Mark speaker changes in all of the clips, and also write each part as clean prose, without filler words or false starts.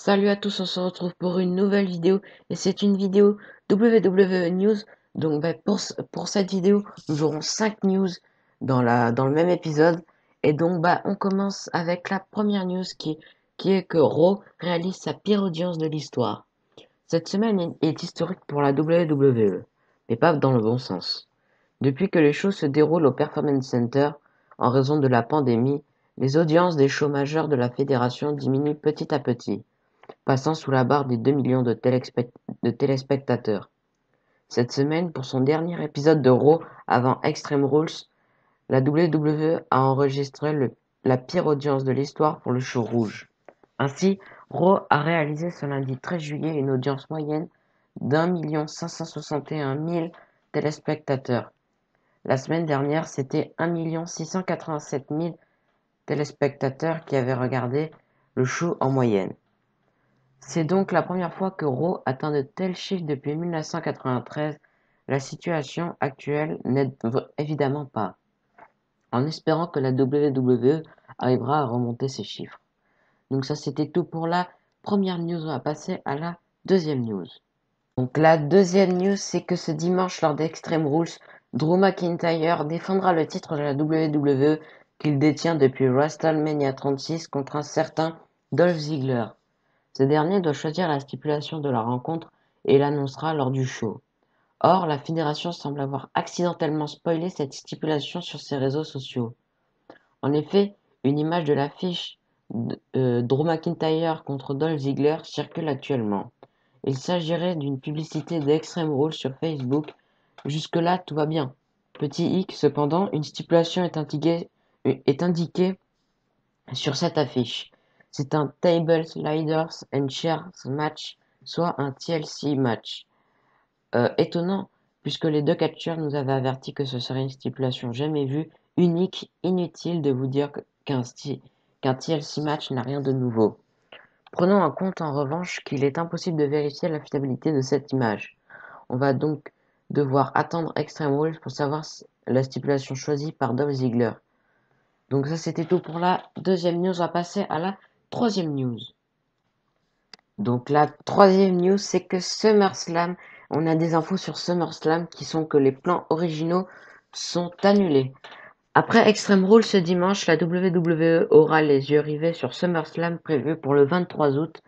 Speaker 1: Salut à tous, on se retrouve pour une nouvelle vidéo et c'est une vidéo WWE News. Donc pour cette vidéo, nous aurons 5 news dans le même épisode. Et donc on commence avec la première news qui est que Raw réalise sa pire audience de l'histoire. Cette semaine est historique pour la WWE, mais pas dans le bon sens. Depuis que les shows se déroulent au Performance Center, en raison de la pandémie, les audiences des shows majeurs de la fédération diminuent petit à petit, passant sous la barre des 2 millions de téléspectateurs. Cette semaine, pour son dernier épisode de Raw avant Extreme Rules, la WWE a enregistré la pire audience de l'histoire pour le show rouge. Ainsi, Raw a réalisé ce lundi 13 juillet une audience moyenne d'1 561 000 téléspectateurs. La semaine dernière, c'était 1 687 000 téléspectateurs qui avaient regardé le show en moyenne. C'est donc la première fois que Raw atteint de tels chiffres depuis 1993. La situation actuelle n'aide évidemment pas, en espérant que la WWE arrivera à remonter ces chiffres. Donc ça c'était tout pour la première news, on va passer à la deuxième news. Donc la deuxième news, c'est que ce dimanche lors d'Extreme Rules, Drew McIntyre défendra le titre de la WWE qu'il détient depuis WrestleMania 36 contre un certain Dolph Ziggler. Ce dernier doit choisir la stipulation de la rencontre et l'annoncera lors du show. Or, la fédération semble avoir accidentellement spoilé cette stipulation sur ses réseaux sociaux. En effet, une image de l'affiche Drew McIntyre contre Dolph Ziggler circule actuellement. Il s'agirait d'une publicité d'Extreme Rules sur Facebook. Jusque-là, tout va bien. Petit hic, cependant, une stipulation est indiquée sur cette affiche. C'est un Table Sliders and Chairs match, soit un TLC match. Étonnant, puisque les deux catcheurs nous avaient averti que ce serait une stipulation jamais vue, unique, inutile de vous dire qu'un TLC match n'a rien de nouveau. Prenons en compte en revanche qu'il est impossible de vérifier la fiabilité de cette image. On va donc devoir attendre Extreme Rules pour savoir la stipulation choisie par Dolph Ziggler. Donc ça c'était tout pour la deuxième news, on va passer à la troisième news. Donc la troisième news, c'est que SummerSlam, on a des infos sur SummerSlam qui sont que les plans originaux sont annulés. Après Extreme Rules ce dimanche, la WWE aura les yeux rivés sur SummerSlam prévu pour le 23 août.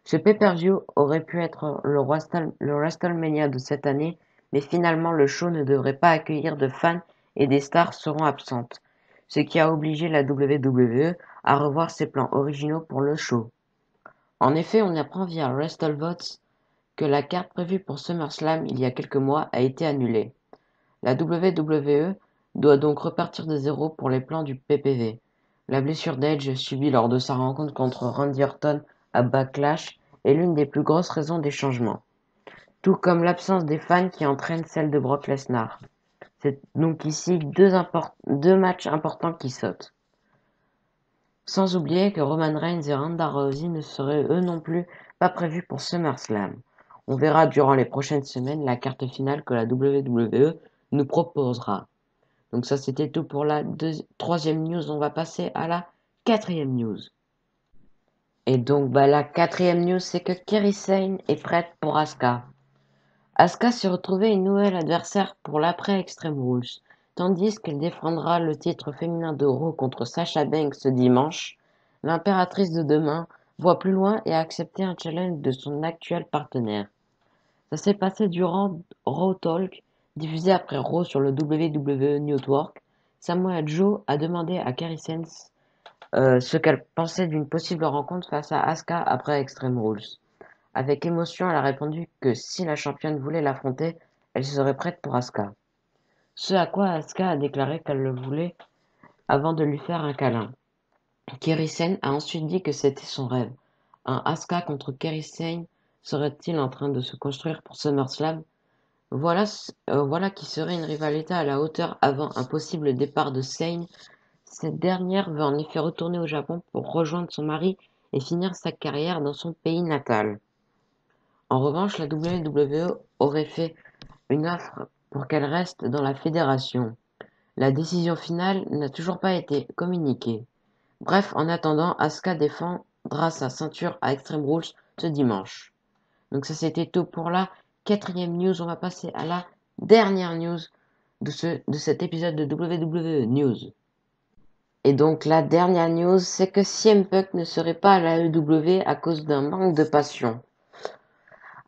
Speaker 1: Ce pay-per-view aurait pu être le WrestleMania de cette année, mais finalement le show ne devrait pas accueillir de fans et des stars seront absentes, ce qui a obligé la WWE à revoir ses plans originaux pour le show. En effet, on apprend via WrestleVotes que la carte prévue pour SummerSlam il y a quelques mois a été annulée. La WWE doit donc repartir de zéro pour les plans du PPV. La blessure d'Edge subie lors de sa rencontre contre Randy Orton à Backlash est l'une des plus grosses raisons des changements, tout comme l'absence des fans qui entraîne celle de Brock Lesnar. C'est donc ici deux matchs importants qui sautent. Sans oublier que Roman Reigns et Ronda Rousey ne seraient eux non plus pas prévus pour SummerSlam. On verra durant les prochaines semaines la carte finale que la WWE nous proposera. Donc ça c'était tout pour la troisième news, on va passer à la quatrième news. Et donc la quatrième news, c'est que Kairi Sane est prête pour Asuka. Asuka s'est retrouvée une nouvelle adversaire pour l'après Extreme Rules, tandis qu'elle défendra le titre féminin de Raw contre Sasha Banks ce dimanche. L'impératrice de demain voit plus loin et a accepté un challenge de son actuel partenaire. Ça s'est passé durant Raw Talk, diffusé après Raw sur le WWE Network. Samoa Joe a demandé à Kairi Sane ce qu'elle pensait d'une possible rencontre face à Asuka après Extreme Rules. Avec émotion, elle a répondu que si la championne voulait l'affronter, elle serait prête pour Asuka. Ce à quoi Asuka a déclaré qu'elle le voulait avant de lui faire un câlin. Kairi Sane a ensuite dit que c'était son rêve. Un Asuka contre Kairi Sane serait-il en train de se construire pour SummerSlam? Voilà qui serait une rivalité à la hauteur avant un possible départ de Sane. Cette dernière veut en effet retourner au Japon pour rejoindre son mari et finir sa carrière dans son pays natal. En revanche, la WWE aurait fait une offre pour qu'elle reste dans la fédération. La décision finale n'a toujours pas été communiquée. Bref, en attendant, Asuka défendra sa ceinture à Extreme Rules ce dimanche. Donc ça c'était tout pour la 4e news. On va passer à la dernière news de cet épisode de WWE News. Et donc la dernière news, c'est que CM Punk ne serait pas à la AEW à cause d'un manque de passion.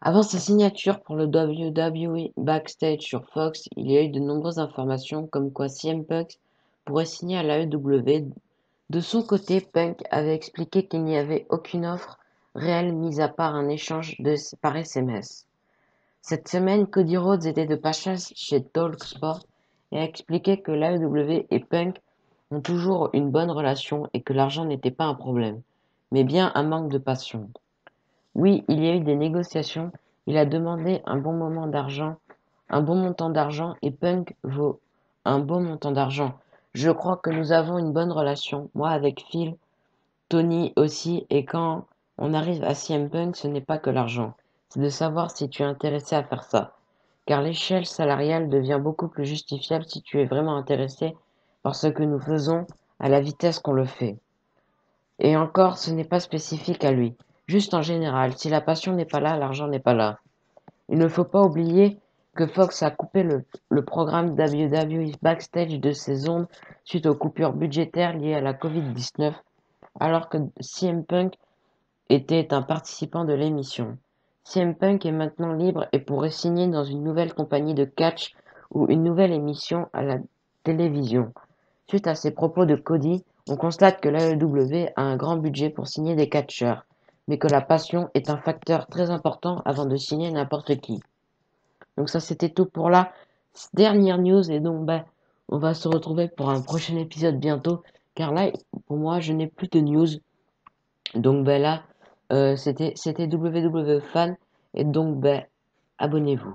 Speaker 1: Avant sa signature pour le WWE Backstage sur Fox, il y a eu de nombreuses informations comme quoi CM Punk pourrait signer à la AEW. De son côté, Punk avait expliqué qu'il n'y avait aucune offre réelle mis à part un échange par SMS. Cette semaine, Cody Rhodes était de passage chez TalkSport et a expliqué que l'AEW et Punk ont toujours une bonne relation et que l'argent n'était pas un problème, mais bien un manque de passion. Oui, il y a eu des négociations, il a demandé un bon montant d'argent et Punk vaut un bon montant d'argent. Je crois que nous avons une bonne relation, moi avec Phil, Tony aussi, et quand on arrive à CM Punk, ce n'est pas que l'argent, c'est de savoir si tu es intéressé à faire ça. Car l'échelle salariale devient beaucoup plus justifiable si tu es vraiment intéressé par ce que nous faisons à la vitesse qu'on le fait. Et encore, ce n'est pas spécifique à lui. Juste en général, si la passion n'est pas là, l'argent n'est pas là. Il ne faut pas oublier que Fox a coupé le programme WWE Backstage de ses ondes suite aux coupures budgétaires liées à la Covid-19, alors que CM Punk était un participant de l'émission. CM Punk est maintenant libre et pourrait signer dans une nouvelle compagnie de catch ou une nouvelle émission à la télévision. Suite à ces propos de Cody, on constate que l'AEW a un grand budget pour signer des catcheurs, mais que la passion est un facteur très important avant de signer n'importe qui. Donc ça c'était tout pour la dernière news et donc on va se retrouver pour un prochain épisode bientôt car là pour moi je n'ai plus de news. Donc là c'était WWE Fan et donc abonnez-vous.